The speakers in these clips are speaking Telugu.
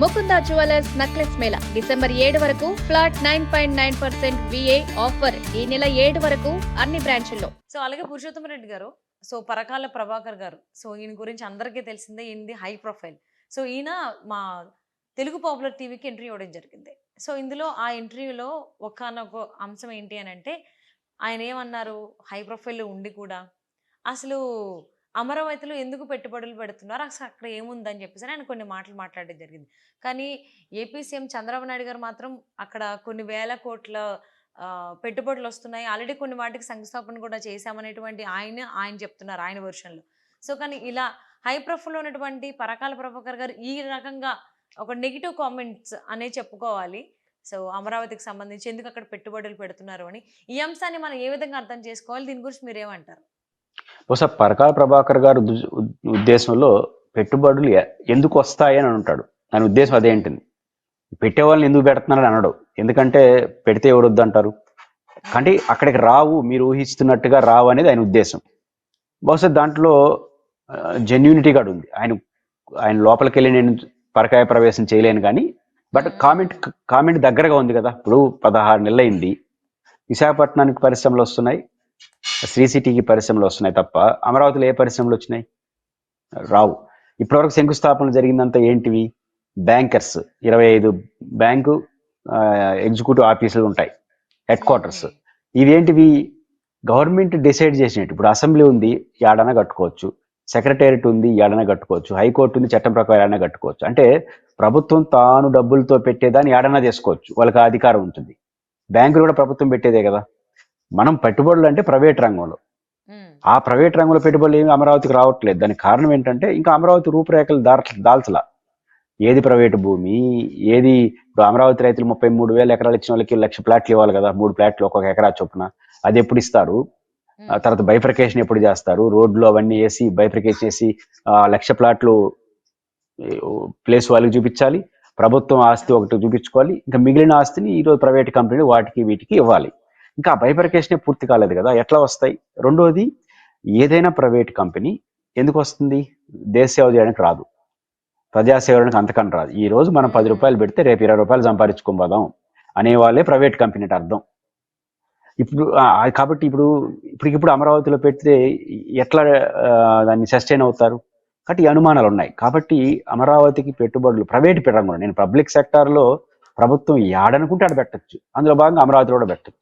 Mukunda jewellers necklace Mela December 7 వరకు ఫ్లాట్ 9.9% VA ఆఫర్ ఈ నెల 7 వరకు అన్ని బ్రాంచుల్లో. సో అలాగే పురుషోత్తమరెడ్డి గారు, సో పరకాల ప్రభాకర్ గారు, సో ఈయన గురించి అందరికీ తెలిసిందే, ఈయనది హై ప్రొఫైల్. సో ఈయన మా తెలుగు పాపులర్ టీవీకి ఎంట్రీ ఇవ్వడం జరిగింది. సో ఇందులో ఆ ఇంటర్వ్యూలో ఒకానొక అంశం ఏంటి అని అంటే, ఆయన ఏమన్నారు, హై ప్రొఫైల్లో ఉండి కూడా అసలు అమరావతిలో ఎందుకు పెట్టుబడులు పెడుతున్నారు, అసలు అక్కడ ఏముందని చెప్పేసి ఆయన కొన్ని మాటలు మాట్లాడడం జరిగింది. కానీ ఏపీ సీఎం చంద్రబాబు నాయుడు గారు మాత్రం అక్కడ కొన్ని వేల కోట్ల పెట్టుబడులు వస్తున్నాయి, ఆల్రెడీ కొన్ని వాటికి శంకుస్థాపన కూడా చేశామనేటువంటి ఆయన చెప్తున్నారు ఆయన వర్షన్లో. సో కానీ ఇలా హై ప్రొఫైల్లో ఉన్నటువంటి పరకాల ప్రభాకర్ గారు ఈ రకంగా ఒక నెగిటివ్ కామెంట్స్ అనే చెప్పుకోవాలి. సో అమరావతికి సంబంధించి ఎందుకు అక్కడ పెట్టుబడులు పెడుతున్నారు అని, ఈ అంశాన్ని మనం ఏ విధంగా అర్థం చేసుకోవాలి, దీని గురించి మీరేమంటారు? బహుశా పరకాల ప్రభాకర్ గారు ఉద్దేశంలో పెట్టుబడులు ఎందుకు వస్తాయని అంటాడు. దాని ఉద్దేశం అదేంటిది, పెట్టే వాళ్ళని ఎందుకు పెడుతున్నారని అనడు. ఎందుకంటే పెడితే ఎవరు వద్దంటారు, కానీ అక్కడికి రావు, మీరు ఊహిస్తున్నట్టుగా రావు అనేది ఆయన ఉద్దేశం. బహుశా దాంట్లో జెన్యూనిటీ కూడా ఉంది. ఆయన లోపలికి వెళ్ళి నేను పరకాయ ప్రవేశం చేయలేను కానీ, బట్ కామెంట్ దగ్గరగా ఉంది కదా. ఇప్పుడు 16 నెలలు అయింది, విశాఖపట్నానికి పరిశ్రమలు వస్తున్నాయి, శ్రీ సిటీకి పరిశ్రమలు వస్తున్నాయి తప్ప అమరావతిలో ఏ పరిశ్రమలు వచ్చినాయి, రావు. ఇప్పటివరకు శంకుస్థాపనలు జరిగిందంతా ఏంటివి, బ్యాంకర్స్ 25 బ్యాంకు ఎగ్జిక్యూటివ్ ఆఫీసులు ఉంటాయి, హెడ్ క్వార్టర్స్. ఇవేంటివి గవర్నమెంట్ డిసైడ్ చేసినట్టు. ఇప్పుడు అసెంబ్లీ ఉంది, ఏడైనా కట్టుకోవచ్చు, సెక్రటేరియట్ ఉంది, ఏడైనా కట్టుకోవచ్చు, హైకోర్టు ఉంది, చట్టం ప్రకారం ఏడైనా కట్టుకోవచ్చు. అంటే ప్రభుత్వం తాను డబ్బులతో పెట్టేదాన్ని ఏడైనా చేసుకోవచ్చు, వాళ్ళకి అధికారం ఉంటుంది. బ్యాంకులు కూడా ప్రభుత్వం పెట్టేదే కదా. మనం పెట్టుబడులు అంటే ప్రైవేట్ రంగంలో, ఆ ప్రైవేట్ రంగంలో పెట్టుబడులు ఏమి అమరావతికి రావట్లేదు. దానికి కారణం ఏంటంటే ఇంకా అమరావతి రూపురేఖలు దాల్చలా. ఏది ప్రైవేటు భూమి, ఏది. ఇప్పుడు అమరావతి రైతులు 33,000 ఎకరాలు ఇచ్చిన వాళ్ళకి 1,00,000 ప్లాట్లు ఇవ్వాలి కదా, 3 ప్లాట్లు ఒక్కొక్క ఎకరా చొప్పున. అది ఎప్పుడు ఇస్తారు, తర్వాత బైఫర్కేషన్ ఎప్పుడు చేస్తారు, రోడ్లు అవన్నీ వేసి బైఫర్కేషన్ చేసి 1,00,000 ప్లాట్లు ప్లేస్ వాళ్ళకి చూపించాలి, ప్రభుత్వం ఆస్తి ఒకటి చూపించుకోవాలి, ఇంకా మిగిలిన ఆస్తిని ఈరోజు ప్రైవేట్ కంపెనీలు వాటికి వీటికి ఇవ్వాలి. ఇంకా బైఫర్కేషనే పూర్తి కాలేదు కదా, ఎట్లా వస్తాయి? రెండోది, ఏదైనా ప్రైవేట్ కంపెనీ ఎందుకు వస్తుంది, దేశ సేవ చేయడానికి రాదు, ప్రజాసేవ చేయడానికి అంతకన్నా రాదు. ఈ రోజు మనం 10 రూపాయలు పెడితే రేపు 20 రూపాయలు సంపాదించుకోబోదాం అనేవాళ్ళే ప్రైవేట్ కంపెనీ అంటే అర్థం. ఇప్పుడు కాబట్టి ఇప్పుడు అమరావతిలో పెడితే ఎట్లా దాన్ని సస్టైన్ అవుతారు? కాబట్టి ఈ అనుమానాలు ఉన్నాయి. కాబట్టి అమరావతికి పెట్టుబడులు ప్రైవేట్ రంగంలో, నేను పబ్లిక్ సెక్టార్లో ప్రభుత్వం ఏడనుకుంటే ఆడ పెట్టచ్చు, అందులో భాగంగా అమరావతిలో కూడా పెట్టచ్చు.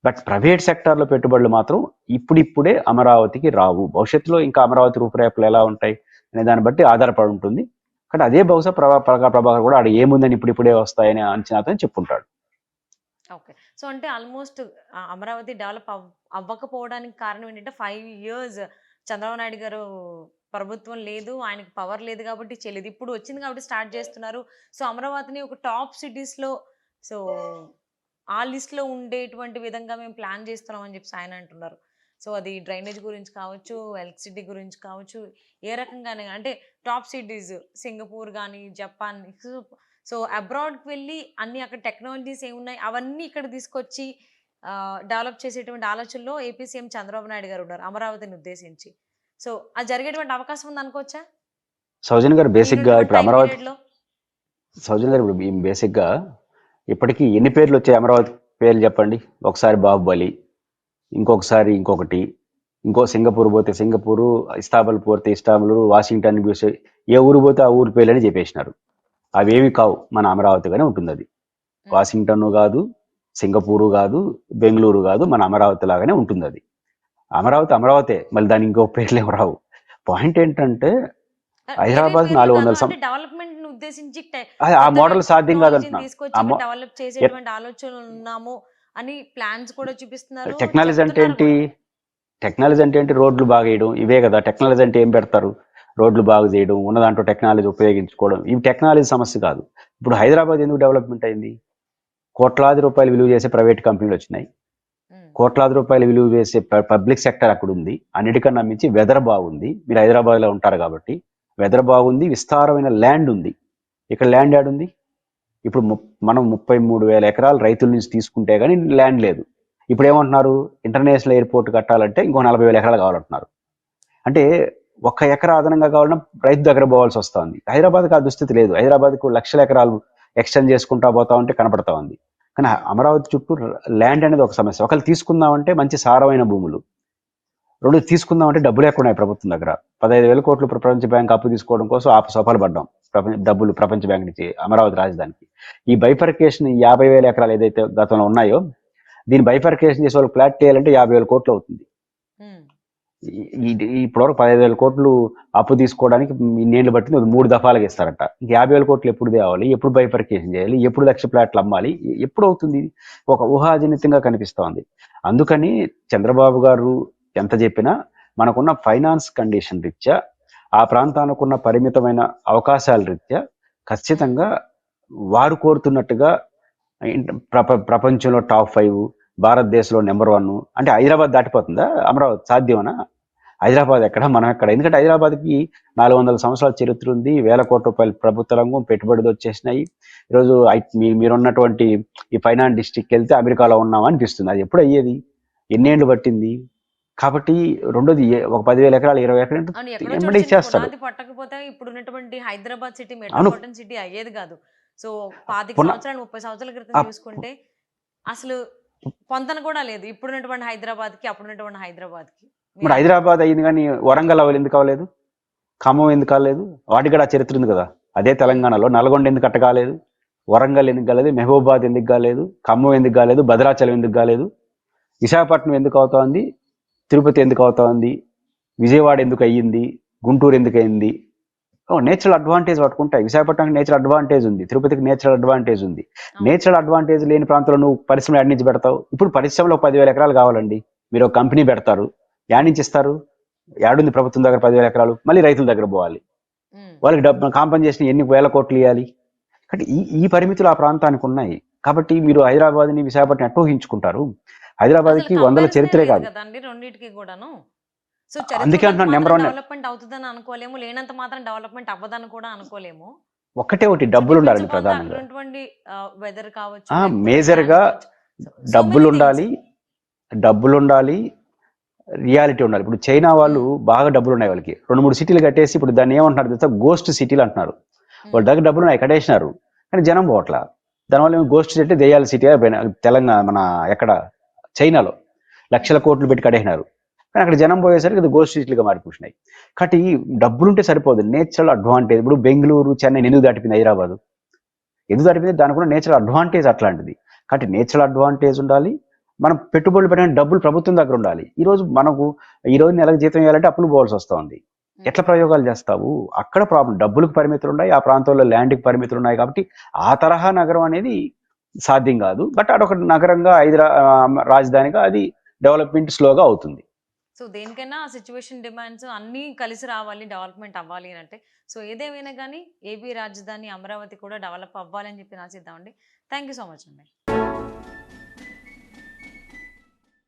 బట్ ప్రైవేట్ సెక్టార్లో పెట్టుబడులు మాత్రం ఇప్పుడిప్పుడే అమరావతికి రావు. భవిష్యత్తులో ఇంకా అమరావతి రూపురేఖలు ఎలా ఉంటాయి అనే దాన్ని బట్టి ఆధారపడి ఉంటుంది. కానీ అదే బహుశా ప్రభాకర్ కూడా ఆడ ఏముందని ఇప్పుడిప్పుడే వస్తాయని అంచనాతో చెప్పుకుంటాడు. ఓకే. సో అంటే ఆల్మోస్ట్ అమరావతి డెవలప్ అవ్వకపోవడానికి కారణం ఏంటంటే 5 years చంద్రబాబు నాయుడు గారు ప్రభుత్వం లేదు, ఆయనకి పవర్ లేదు కాబట్టి చేయలేదు. ఇప్పుడు వచ్చింది కాబట్టి స్టార్ట్ చేస్తున్నారు. సో అమరావతిని ఒక టాప్ సిటీస్లో, సో ఆ లిస్ట్లో ఉండేటువంటి విధంగా మేము ప్లాన్ చేస్తున్నాం అని చెప్పి ఆయన అంటున్నారు. సో అది డ్రైనేజ్ గురించి కావచ్చు, ఎలక్ట్రిసిటీ గురించి కావచ్చు, ఏ రకంగానే అంటే టాప్ సిటీస్ సింగపూర్ కానీ జపాన్, సో అబ్రాడ్కి వెళ్ళి అన్ని అక్కడ టెక్నాలజీస్ ఏమున్నాయి అవన్నీ ఇక్కడ తీసుకొచ్చి డెవలప్ చేసేటువంటి ఆలోచనలో ఏపీ సీఎం చంద్రబాబు నాయుడు గారు ఉన్నారు అమరావతిని ఉద్దేశించి. సో అది జరిగేటువంటి అవకాశం ఉంది అనుకోవచ్చా? సౌజన్య గారు బేసిక్గా ఇప్పుడు అమరావతి, సౌజన్య గారు ఇప్పుడు బేసిక్గా ఇప్పటికీ ఎన్ని పేర్లు వచ్చాయి అమరావతి పేర్లు చెప్పండి. ఒకసారి బాహుబలి, ఇంకొకసారి ఇంకొకటి, ఇంకో సింగపూర్ పోతే సింగపూరు, ఇస్తాంబుల్ పోతే ఇస్తాంబుల్, వాషింగ్టన్ ఏ ఊరు పోతే ఆ ఊరు పేర్లని చెప్పేసినారు. అవేమి కావు, మన అమరావతిగానే ఉంటుంది. అది వాషింగ్టన్ కాదు, సింగపూరు కాదు, బెంగళూరు కాదు, మన అమరావతి లాగానే ఉంటుంది. అది అమరావతే, మళ్ళీ దాని ఇంకో పేర్లు ఏమి రావు. పాయింట్ ఏంటంటే హైదరాబాద్ 400 డెవలప్మెంట్ ఉద్దేశించి ఆ మోడల్ సాధ్యం కాదంటున్నా. డెవలప్ చేసేటువంటి ఆలోచనలు ఉన్నాము అని ప్లాన్స్ కూడా చూపిస్తున్నారు. టెక్నాలజీ అంటే ఏంటి, రోడ్లు బాగా వేయడం, ఇవే కదా టెక్నాలజీ అంటే. ఏం పెడతారు, రోడ్లు బాగు చేయడం, ఉన్న దాంట్లో టెక్నాలజీ ఉపయోగించుకోవడం, ఇవి టెక్నాలజీ సమస్య కాదు. ఇప్పుడు హైదరాబాద్ ఎందుకు డెవలప్మెంట్ అయింది, కోట్లాది రూపాయలు విలువ చేసే ప్రైవేట్ కంపెనీలు వచ్చినాయి, కోట్లాది రూపాయలు విలువ చేసే పబ్లిక్ సెక్టర్ అక్కడ ఉంది. అన్నిటికన్నా మించి వెదర్ బాగుంది, మీరు హైదరాబాద్లో ఉంటారు కాబట్టి వెదర్ బాగుంది, విస్తారమైన ల్యాండ్ ఉంది. ఇక్కడ ల్యాండ్ యాడ్ ఉంది. ఇప్పుడు మనం 33,000 ఎకరాలు రైతుల నుంచి తీసుకుంటే కానీ ల్యాండ్ లేదు. ఇప్పుడు ఏమంటున్నారు, ఇంటర్నేషనల్ ఎయిర్పోర్ట్ కట్టాలంటే ఇంకో 40,000 ఎకరాలు కావాలంటున్నారు. అంటే ఒక్క ఎకరా అదనంగా కావాలన్నా రైతు దగ్గర పోవాల్సి వస్తుంది. హైదరాబాద్కి ఆ దుస్థితి లేదు. హైదరాబాద్కు లక్షల ఎకరాలు ఎక్స్టెండ్ చేసుకుంటా పోతా ఉంటే కనపడతా ఉంది. కానీ అమరావతి చుట్టూ ల్యాండ్ అనేది ఒక సమస్య. ఒకళ్ళు తీసుకుందామంటే మంచి సారమైన భూములు, రెండు తీసుకుందామంటే డబ్బులు ఎక్కువ ఉన్నాయి ప్రభుత్వం దగ్గర. 15,000 కోట్లు ప్రపంచ బ్యాంక్ అప్పు తీసుకోవడం కోసం సోపాలు పడ్డాం. డబ్బులు ప్రపంచ బ్యాంక్ నుంచి అమరావతి రాజధానికి. ఈ బైఫర్కేషన్ 50,000 ఎకరాలు ఏదైతే గతంలో ఉన్నాయో, దీన్ని బైఫర్కేషన్ చేసే వాళ్ళకి ఫ్లాట్ చేయాలంటే 50,000 కోట్లు అవుతుంది. ఇప్పటివరకు 15,000 కోట్లు అప్పు తీసుకోవడానికి ఇన్నేళ్ళు పట్టింది. 3 దఫాలుగా ఇస్తారట. 50,000 కోట్లు ఎప్పుడు తేవాలి, ఎప్పుడు బైఫర్కేషన్ చేయాలి, ఎప్పుడు లక్ష ఫ్లాట్లు అమ్మాలి, ఎప్పుడు అవుతుంది? ఒక ఊహాజనితంగా కనిపిస్తోంది. అందుకని చంద్రబాబు గారు ఎంత చెప్పినా మనకున్న ఫైనాన్స్ కండిషన్ రీత్యా, ఆ ప్రాంతానికి ఉన్న పరిమితమైన అవకాశాల రీత్యా ఖచ్చితంగా వారు కోరుతున్నట్టుగా ప్రపంచంలో టాప్ 5, భారతదేశంలో నెంబర్ 1 అంటే హైదరాబాద్ దాటిపోతుందా అమరావతి? సాధ్యమనా? హైదరాబాద్ ఎక్కడ, మనం ఎక్కడ? ఎందుకంటే హైదరాబాద్కి 400 సంవత్సరాల చరిత్ర ఉంది. 1,000 కోట్ల రూపాయల ప్రభుత్వ రంగం పెట్టుబడులు వచ్చేసినాయి. ఈరోజు మీరున్నటువంటి ఈ ఫైనాన్స్ డిస్ట్రిక్ట్కి వెళ్తే అమెరికాలో ఉన్నామా అనిపిస్తుంది. అది ఎప్పుడు అయ్యేది? ఎన్నేళ్ళు పట్టింది? కాబట్టి రెండోది ఒక 10,000 ఎకరాలు 20 ఎకరాలు ఎమ్మడి ఇచ్చేస్తాడు. పట్టకపోతే ఇప్పుడు ఉన్నటువంటి హైదరాబాద్ సిటీ మెట్రోపాలిటన్ సిటీ అయ్యేది కాదు. సో 25 సంవత్సరాలు 30 సంవత్సరాల క్రితం చూసుకుంటే అసలు పొంతన కూడా లేదు ఇప్పుడున్నటువంటి హైదరాబాద్ కి అప్పుడున్నటువంటి హైదరాబాద్ కి. మరి హైదరాబాద్ అయింది కానీ వరంగల్ అవ్వాలి ఎందుకు అవ్వలేదు? ఖమ్మం ఎందుకు కాలేదు? వాటికి కూడా చరిత్ర ఉంది కదా. అదే తెలంగాణలో నల్గొండ ఎందుకు కట్ట కాలేదు? వరంగల్ ఎందుకు కాలేదు? మహబూబాద్ ఎందుకు కాలేదు? ఖమ్మం ఎందుకు కాలేదు? భద్రాచలం ఎందుకు కాలేదు? విశాఖపట్నం ఎందుకు అవుతోంది? తిరుపతి ఎందుకు అవుతోంది? విజయవాడ ఎందుకు అయ్యింది? గుంటూరు ఎందుకు అయింది? నేచురల్ అడ్వాంటేజ్ పట్టుకుంటాయి. విశాఖపట్నానికి నేచురల్ అడ్వాంటేజ్ ఉంది, తిరుపతికి నేచురల్ అడ్వాంటేజ్ ఉంది. నేచురల్ అడ్వాంటేజ్ లేని ప్రాంతంలో నువ్వు పరిశ్రమ యాడ్ నుంచి పెడతావు. ఇప్పుడు పరిశ్రమలో 10,000 ఎకరాలు కావాలండి, మీరు ఒక కంపెనీ పెడతారు, యాడ్ నుంచి ఇస్తారు? యాడుంది ప్రభుత్వం దగ్గర 10,000 ఎకరాలు? మళ్ళీ రైతుల దగ్గర పోవాలి, వాళ్ళకి డబ్బు కాంపన్సేషన్ ఎన్ని వేల కోట్లు ఇవ్వాలి. కాబట్టి ఈ పరిమితులు ఆ ప్రాంతానికి ఉన్నాయి. కాబట్టి మీరు హైదరాబాద్ని విశాఖపట్నం ఎట్లా ఊహించుకుంటారు? హైదరాబాద్కి 100 చరిత్రే కాదు. రెండింటికి కూడాను. సో అందుకే అంటున్నాను నెంబర్ 1 డెవలప్మెంట్ అవుతుందని అనుకోలేము, లేనంత మాత్రం డెవలప్మెంట్ అవ్వదని కూడా అనుకోలేము. ఒకటి డబ్బులు ఉండాలండి ప్రధానంగా. వెదర్ కావచ్చు, మేజర్ గా డబ్బులు ఉండాలి, రియాలిటీ ఉండాలి. ఇప్పుడు చైనా వాళ్ళు బాగా డబ్బులు ఉన్నాయి, వాళ్ళకి 2-3 సిటీలు కట్టేసి ఇప్పుడు దాన్ని ఏమంటున్నారు తెలుసా? గోస్ట్ సిటీలు అంటున్నారు. వాళ్ళ దగ్గర డబ్బులు ఉన్నాయి, కట్టేసినారు, కానీ జనం పోవట్లా. దానివల్ల గోస్ట్ సిటీ దెయ్యాల సిటీ తెలంగాణ, మన ఎక్కడ చైనాలో లక్షల కోట్లు పెట్టి కట్టేసినారు, కానీ అక్కడ జనం పోయేసరికి అది గోస్ట్ సిటీలుగా మారిపోతున్నాయి. కాబట్టి డబ్బులుంటే సరిపోదు, నేచురల్ అడ్వాంటేజ్. ఇప్పుడు బెంగళూరు, చెన్నై ఎందుకు దాటిపోయింది? హైదరాబాద్ ఎందుకు దాటిపోయింది? దానికి కూడా నేచురల్ అడ్వాంటేజ్ అట్లాంటిది. కాబట్టి నేచురల్ అడ్వాంటేజ్ ఉండాలి, మనం పెట్టుబడులు పెట్టిన డబ్బులు ప్రభుత్వం దగ్గర ఉండాలి. ఈరోజు నెలకు జీతం ఇవ్వాలంటే అప్పులు పోవాల్సి వస్తుంది. ఎట్లా ప్రయోగాలు చేస్తావు? అక్కడ ప్రాబ్లం, డబ్బులకు పరిమితులు ఉన్నాయి, ఆ ప్రాంతంలో ల్యాండ్కి పరిమితులు ఉన్నాయి. కాబట్టి ఆ తరహా నగరం అనేది సాధ్యం కాదు. బట్ అదొక నగరంగా రాజధానిగా అది డెవలప్మెంట్ స్లోగా అవుతుంది. సో దేనికైనా సిచ్యువేషన్ డిమాండ్స్ అన్నీ కలిసి రావాలి, డెవలప్మెంట్ అవ్వాలి అని అంటే. సో ఏదేమైనా కానీ ఏపీ రాజధాని అమరావతి కూడా డెవలప్ అవ్వాలని చెప్పి ఆశిద్దామండి. థ్యాంక్ యూ సో మచ్ అండి.